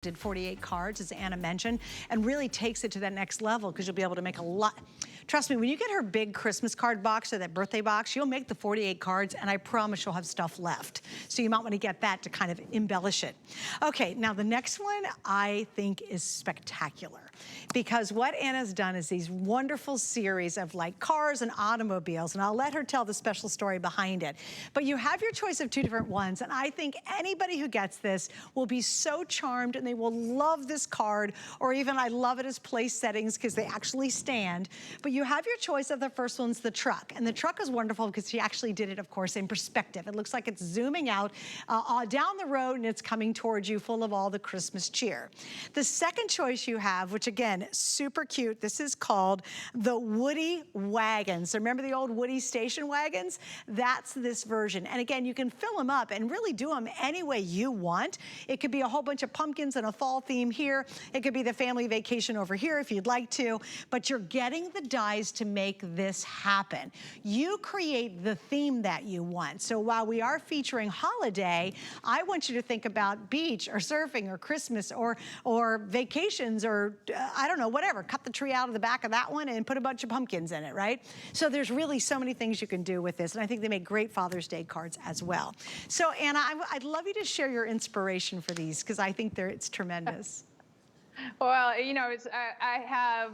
did 48 cards, as Anna mentioned, and really takes it to that next level because you'll be able to make a lot. Trust me, when you get her big Christmas card box or that birthday box, you'll make the 48 cards, and I promise you'll have stuff left. So you might want to get that to kind of embellish it. Okay, now the next one I think is spectacular because what Anna's done is these wonderful series of like cars and automobiles, and I'll let her tell the special story behind it. But you have your choice of two different ones, and I think anybody who gets this will be so charmed and they will love this card, or even I love it as place settings because they actually stand. But you have your choice of the first one's the truck, and the truck is wonderful because she actually did it, of course, in perspective. It looks like it's zooming out down the road and it's coming towards you full of all the Christmas cheer. The second choice you have, which again, super cute, this is called the Woodie Wagon. So remember the old Woodie station wagons? That's this version. And again, you can fill them up and really do them any way you want. It could be a whole bunch of pumpkins and a fall theme here. It could be the family vacation over here if you'd like to, but you're getting the dies to make this happen. You create the theme that you want. So while we are featuring holiday, I want you to think about beach or surfing or Christmas or vacations or I don't know, whatever. Cut the tree out of the back of that one and put a bunch of pumpkins in it, right? So there's really so many things you can do with this, and I think they make great Father's Day cards as well. So Anna, I'd love you to share your inspiration for these because I think it's tremendous. Well, you know, I have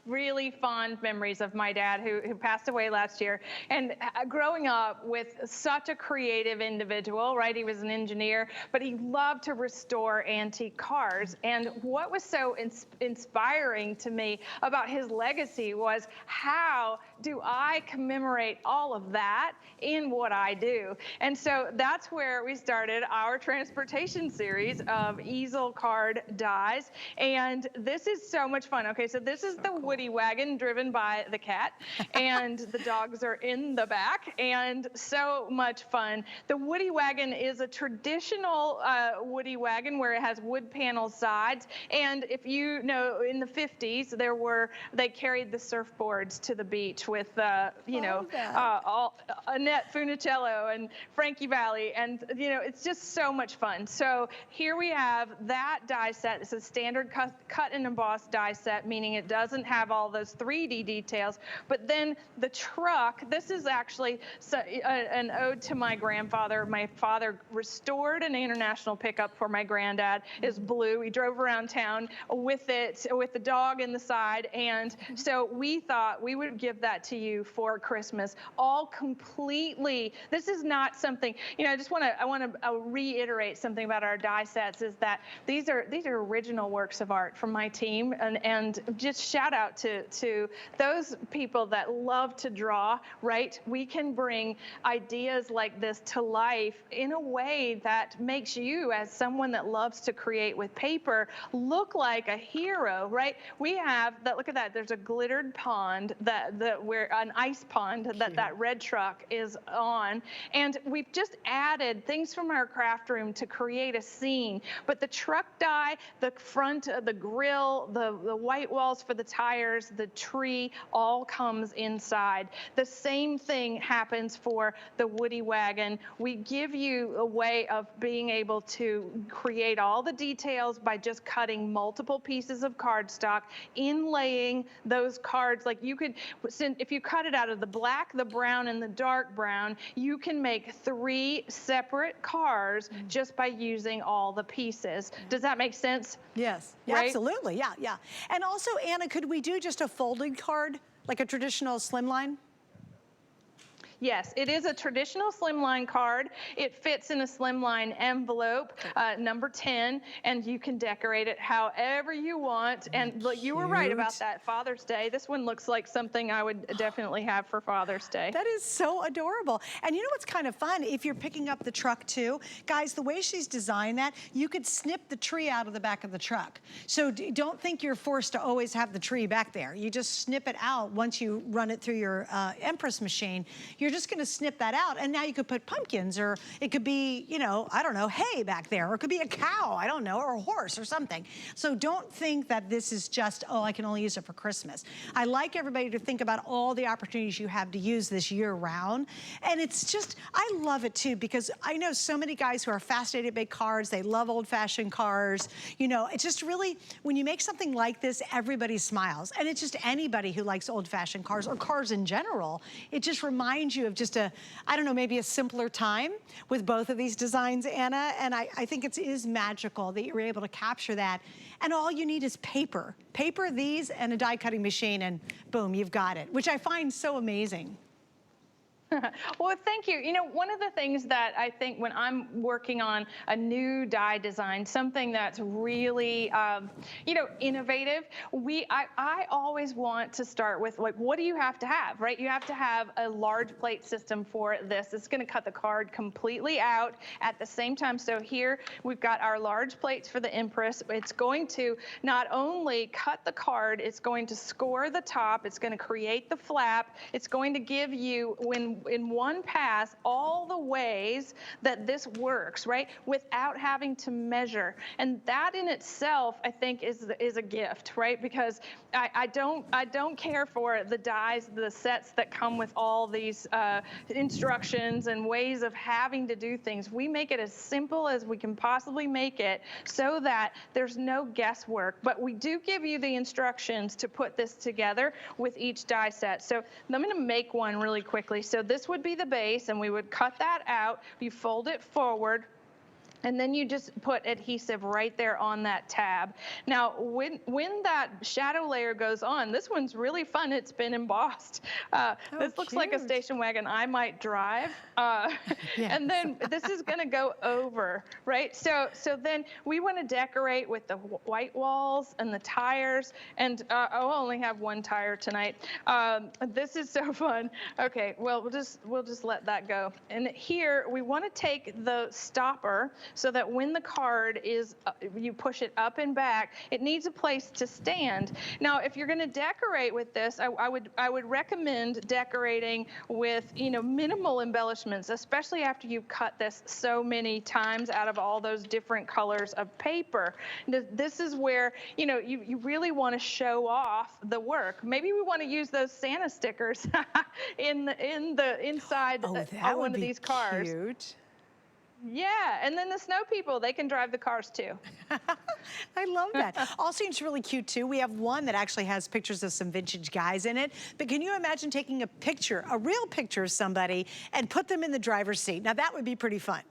really fond memories of my dad who passed away last year. And growing up with such a creative individual, right? He was an engineer, but he loved to restore antique cars. And what was so inspiring to me about his legacy was how do I commemorate all of that in what I do? And so that's where we started our transportation series of easel card dies. And this is so much fun. Okay, so this is the Woodie Wagon driven by the cat, and the dogs are in the back, and so much fun. The Woodie Wagon is a traditional Woodie Wagon where it has wood panel sides, and if you know, in the 50s, they carried the surfboards to the beach with, Annette Funicello and Frankie Valli, and, you know, it's just so much fun. So here we have that die set. It's a standard cut and embossed die set, meaning it doesn't have all those 3D details. But then the truck, this is actually an ode to my grandfather. My father restored an international pickup for my granddad. It's blue. We drove around town with it, with the dog in the side. And so we thought we would give that to you for Christmas, all completely. This is not something, you know, I want to reiterate something about our die sets is that these are original works of art from my team, and just shout out to those people that love to draw, right? We can bring ideas like this to life in a way that makes you, as someone that loves to create with paper, look like a hero, right? We have that, look at that, there's a glittered pond where an ice pond that red truck is on, and we've just added things from our craft room to create a scene. But the truck die, the front, the grill, the white walls for the tires, the tree, all comes inside. The same thing happens for the Woodie Wagon. We give you a way of being able to create all the details by just cutting multiple pieces of cardstock, inlaying those cards. Like you could, if you cut it out of the black, the brown, and the dark brown, you can make 3 separate cars just by using all the pieces. Does that make sense? Yes, Right? absolutely, yeah. And also, Anna, could we do just a folded card, like a traditional slimline? Yes, it is a traditional slimline card. It fits in a slimline envelope, number 10, and you can decorate it however you want. And look, you were right about that Father's Day. This one looks like something I would definitely have for Father's Day. That is so adorable. And you know what's kind of fun? If you're picking up the truck too, guys, the way she's designed that, you could snip the tree out of the back of the truck. So don't think you're forced to always have the tree back there. You just snip it out once you run it through your Empress machine. you're just gonna snip that out, and now you could put pumpkins, or it could be, you know, I don't know, hay back there, or it could be a cow, I don't know, or a horse or something. So don't think that this is just, oh, I can only use it for Christmas. I like everybody to think about all the opportunities you have to use this year round. And it's just, I love it too, because I know so many guys who are fascinated by cards, they love old-fashioned cars. You know, it's just really, when you make something like this, everybody smiles. And it's just anybody who likes old-fashioned cars, or cars in general. It just reminds you of just a, I don't know, maybe a simpler time with both of these designs, Anna. And I think it is magical that you're able to capture that. And all you need is paper. Paper, these, and a die cutting machine, and boom, you've got it, which I find so amazing. Well, thank you. You know, one of the things that I think when I'm working on a new die design, something that's really, you know, innovative, I always want to start with, like, what do you have to have, right? You have to have a large plate system for this. It's going to cut the card completely out at the same time. So here we've got our large plates for the Empress. It's going to not only cut the card, it's going to score the top, it's going to create the flap, it's going to give you, in one pass, all the ways that this works, right, without having to measure. And that in itself, I think, is a gift, right? Because I don't care for the dies, the sets that come with all these instructions and ways of having to do things. We make it as simple as we can possibly make it, so that there's no guesswork. But we do give you the instructions to put this together with each die set. So I'm going to make one really quickly. So this would be the base, and we would cut that out. You fold it forward, and then you just put adhesive right there on that tab. Now, when that shadow layer goes on, this one's really fun. It's been embossed. This looks like a station wagon I might drive. And then this is gonna go over, right? So then we wanna decorate with the white walls and the tires, and I'll only have one tire tonight. This is so fun. Okay, well, we'll just let that go. And here, we wanna take the stopper, so that when the card is, you push it up and back, it needs a place to stand. Now, if you're gonna decorate with this, I would recommend decorating with, you know, minimal embellishments, especially after you've cut this so many times out of all those different colors of paper. This is where, you know, you really wanna show off the work. Maybe we wanna use those Santa stickers in the inside of one of these cars. Cute. Yeah, and then the snow people, they can drive the cars too. I love that. Also, it's really cute too. We have one that actually has pictures of some vintage guys in it. But can you imagine taking a picture, a real picture of somebody, and put them in the driver's seat? Now that would be pretty fun.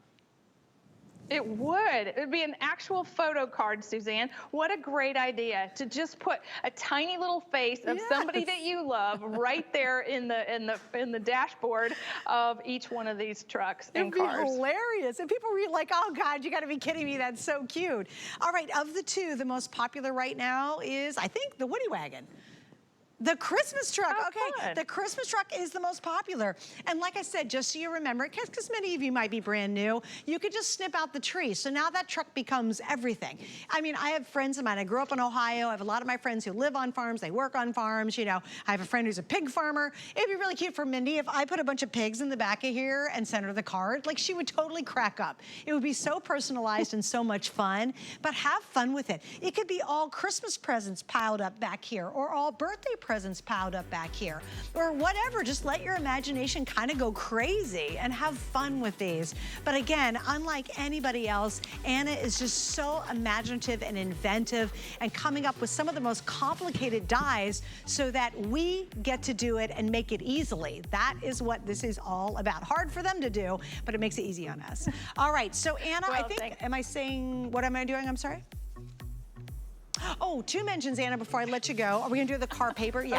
It would. It would be an actual photo card, Suzanne. What a great idea to just put a tiny little face of somebody that you love right there in the dashboard of each one of these trucks and cars. It'd be hilarious. And people were like, oh God, you gotta be kidding me. That's so cute. All right, of the two, the most popular right now is, I think, the Woodie Wagon. The Christmas truck, okay. The Christmas truck is the most popular. And like I said, just so you remember, because many of you might be brand new, you could just snip out the tree. So now that truck becomes everything. I mean, I have friends of mine, I grew up in Ohio. I have a lot of my friends who live on farms, they work on farms, you know. I have a friend who's a pig farmer. It'd be really cute for Mindy if I put a bunch of pigs in the back of here and sent her the card. Like, she would totally crack up. It would be so personalized and so much fun, but have fun with it. It could be all Christmas presents piled up back here, or all birthday presents piled up back here, or whatever. Just let your imagination kind of go crazy and have fun with these. But again, unlike anybody else, Anna is just so imaginative and inventive and coming up with some of the most complicated dies so that we get to do it and make it easily. That is what this is all about. Hard for them to do, but it makes it easy on us. All right, so Anna, well, I think, am I saying, what am I doing? I'm sorry? Oh, two mentions, Anna, before I let you go. Are we gonna do the car paper? Yeah.